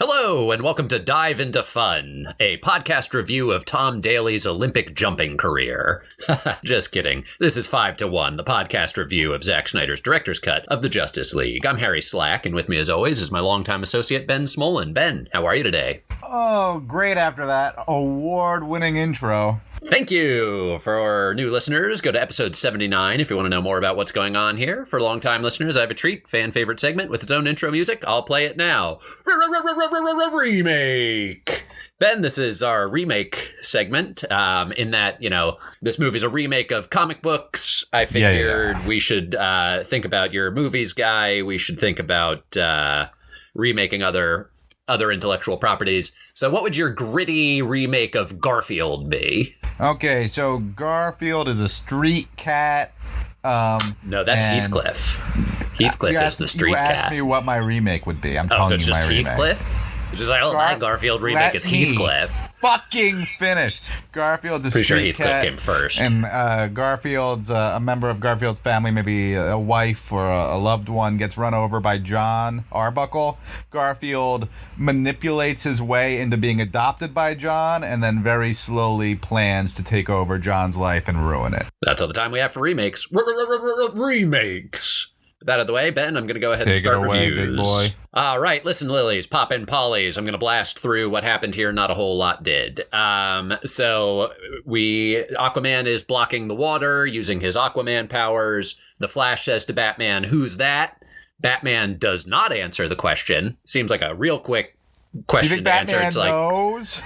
Hello, and welcome to Dive Into Fun, a podcast review of Tom Daly's Olympic jumping career. Just kidding. This is 5 to 1, the podcast review of Zack Snyder's director's cut of the Justice League. I'm Harry Slack, and with me as always is my longtime associate, Ben Smolin. Ben, how are you today? Oh, great after that award-winning intro. Thank you. For new listeners, go to episode 79 if you want to know more about what's going on here. For longtime listeners, I have a treat, fan favorite segment with its own intro music. I'll play it now. Remake. Ben, this is our remake segment, in that, this movie's a remake of comic books. I figured we should think about your movies guy. We should think about remaking other intellectual properties. So what would your gritty remake of Garfield be? Okay, so Garfield is a street cat. No, that's Heathcliff. Heathcliff is the street cat. You asked me what my remake would be. I'm telling so it's you just my remake. Heathcliff? It's just like, my Garfield remake is Heathcliff. Fucking finish. Garfield's a Pretty street sure Heathcliff cat, came first. And Garfield's a member of Garfield's family, maybe a wife or a loved one, gets run over by John Arbuckle. Garfield manipulates his way into being adopted by John, and then very slowly plans to take over John's life and ruin it. That's all the time we have for remakes. Remakes. With that out of the way, Ben, I'm going to go ahead and start reviews. Big boy. All right, listen, Lilies, poppin' pollies. I'm going to blast through what happened here. Not a whole lot did. So Aquaman is blocking the water using his Aquaman powers. The Flash says to Batman, "Who's that?" Batman does not answer the question. Seems like a real quick question to answer. It's like, knows?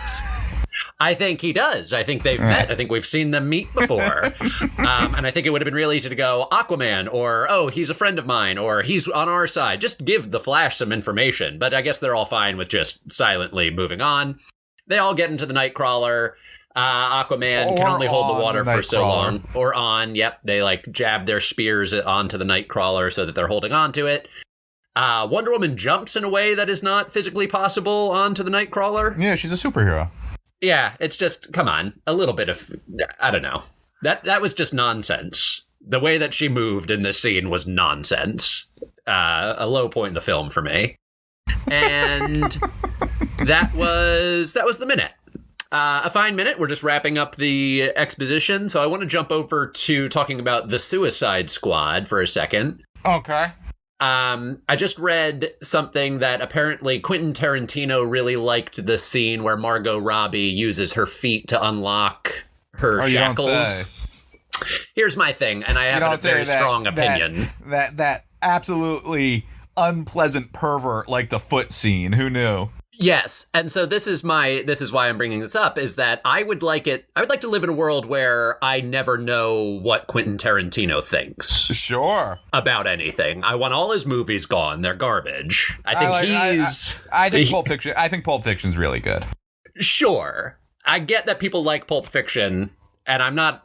I think he does. I think they've met. I think we've seen them meet before. And I think it would have been real easy to go Aquaman or, oh, he's a friend of mine or he's on our side. Just give the Flash some information. But I guess they're all fine with just silently moving on. They all get into the Nightcrawler. Aquaman can only hold the water for so long. Or on. Yep. They jab their spears onto the Nightcrawler so that they're holding on to it. Wonder Woman jumps in a way that is not physically possible onto the Nightcrawler. Yeah, she's a superhero. Yeah, it's just, come on, a little bit of, I don't know. That was just nonsense. The way that she moved in this scene was nonsense. A low point in the film for me. And that was the minute. A fine minute. We're just wrapping up the exposition. So I want to jump over to talking about the Suicide Squad for a second. Okay. I just read something that apparently Quentin Tarantino really liked the scene where Margot Robbie uses her feet to unlock her shackles. Here's my thing, and I have a very strong opinion. That absolutely unpleasant pervert like the foot scene. Who knew? Yes, and so this is why I'm bringing this up, is that I would like to live in a world where I never know what Quentin Tarantino thinks. Sure. About anything. I want all his movies gone. They're garbage. I think Pulp Fiction. I think Pulp Fiction's really good. Sure. I get that people like Pulp Fiction, and I'm not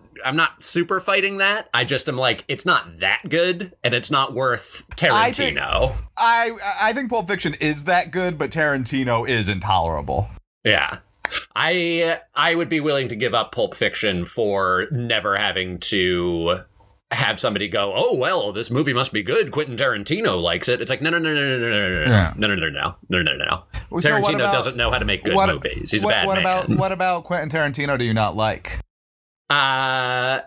super fighting that. I just am like, it's not that good, and it's not worth Tarantino. I think Pulp Fiction is that good, but Tarantino is intolerable. Yeah. I would be willing to give up Pulp Fiction for never having to have somebody go, oh, well, this movie must be good. Quentin Tarantino likes it. It's like, no. Tarantino doesn't know how to make good movies. He's a bad man. What about Quentin Tarantino do you not like? I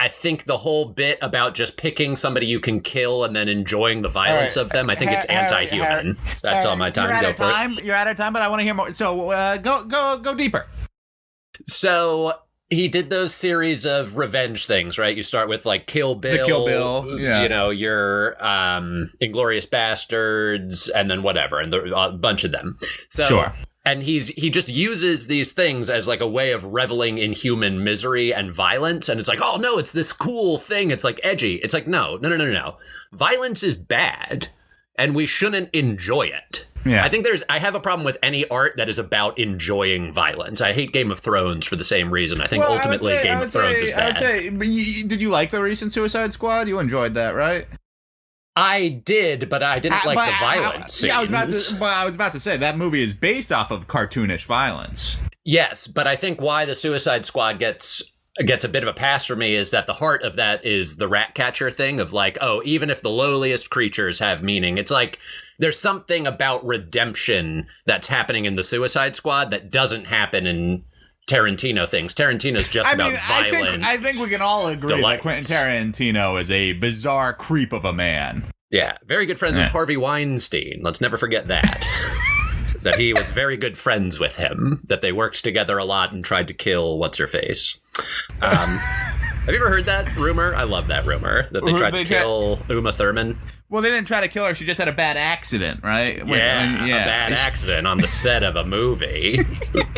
think the whole bit about just picking somebody you can kill and then enjoying the violence of them, I think it's anti-human. That's all my time. Go for it. You're out of time, but I want to hear more. So go deeper. So he did those series of revenge things, right? You start with Kill Bill, the Kill Bill, yeah. Your Inglourious Bastards, and then whatever, and a bunch of them. So. Sure. And he just uses these things as a way of reveling in human misery and violence. And it's like, oh, no, it's this cool thing. It's edgy. It's like, no. Violence is bad, and we shouldn't enjoy it. Yeah. I have a problem with any art that is about enjoying violence. I hate Game of Thrones for the same reason. I think ultimately Game of Thrones is bad. I would say, did you like the recent Suicide Squad? You enjoyed that, right? I did, but I didn't like the violence scenes. Yeah, I was about to say, that movie is based off of cartoonish violence. Yes, but I think why the Suicide Squad gets gets a bit of a pass for me is that the heart of that is the rat catcher thing of like, oh, even if the lowliest creatures have meaning, it's like there's something about redemption that's happening in the Suicide Squad that doesn't happen in Tarantino things. Tarantino's just about violent. I think we can all agree delights. that Quentin Tarantino is a bizarre creep of a man. Yeah, very good friends with Harvey Weinstein. Let's never forget that. That he was very good friends with him, that they worked together a lot and tried to kill what's-her-face. Have you ever heard that rumor? I love that rumor, that they tried to kill Uma Thurman. Well, they didn't try to kill her. She just had a bad accident, right? A bad accident on the set of a movie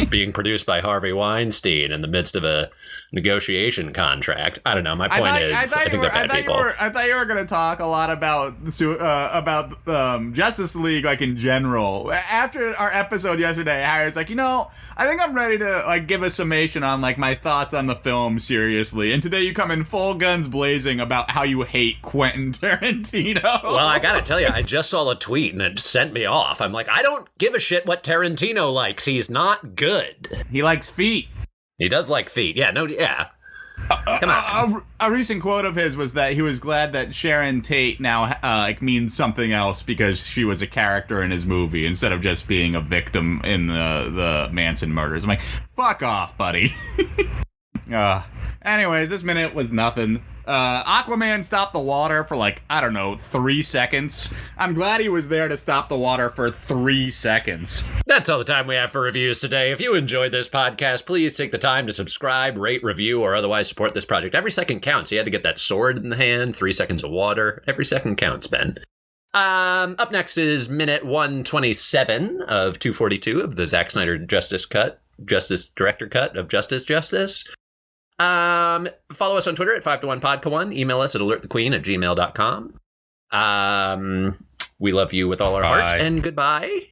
being produced by Harvey Weinstein in the midst of a negotiation contract. I don't know. My point I think they're bad people. I thought you were going to talk a lot about Justice League, like, in general. After our episode yesterday, Harry's like, I think I'm ready to, like, give a summation on, like, my thoughts on the film seriously. And today you come in full guns blazing about how you hate Quentin Tarantino. Well, I gotta tell you, I just saw a tweet and it sent me off. I'm like, I don't give a shit what Tarantino likes. He's not good. He likes feet. He does like feet. Yeah, Come on. A recent quote of his was that he was glad that Sharon Tate now means something else because she was a character in his movie instead of just being a victim in the Manson murders. I'm like, fuck off, buddy. Anyways, this minute was nothing. Aquaman stopped the water for 3 seconds. I'm glad he was there to stop the water for 3 seconds. That's all the time we have for reviews today. If you enjoyed this podcast, please take the time to subscribe, rate, review, or otherwise support this project. Every second counts. You had to get that sword in the hand, 3 seconds of water. Every second counts, Ben. Up next is minute 127 of 242 of the Zack Snyder Justice Director Cut of Justice. Follow us on Twitter at 5to1podca1. Email us at alertthequeen@gmail.com. We love you with all our heart, and goodbye.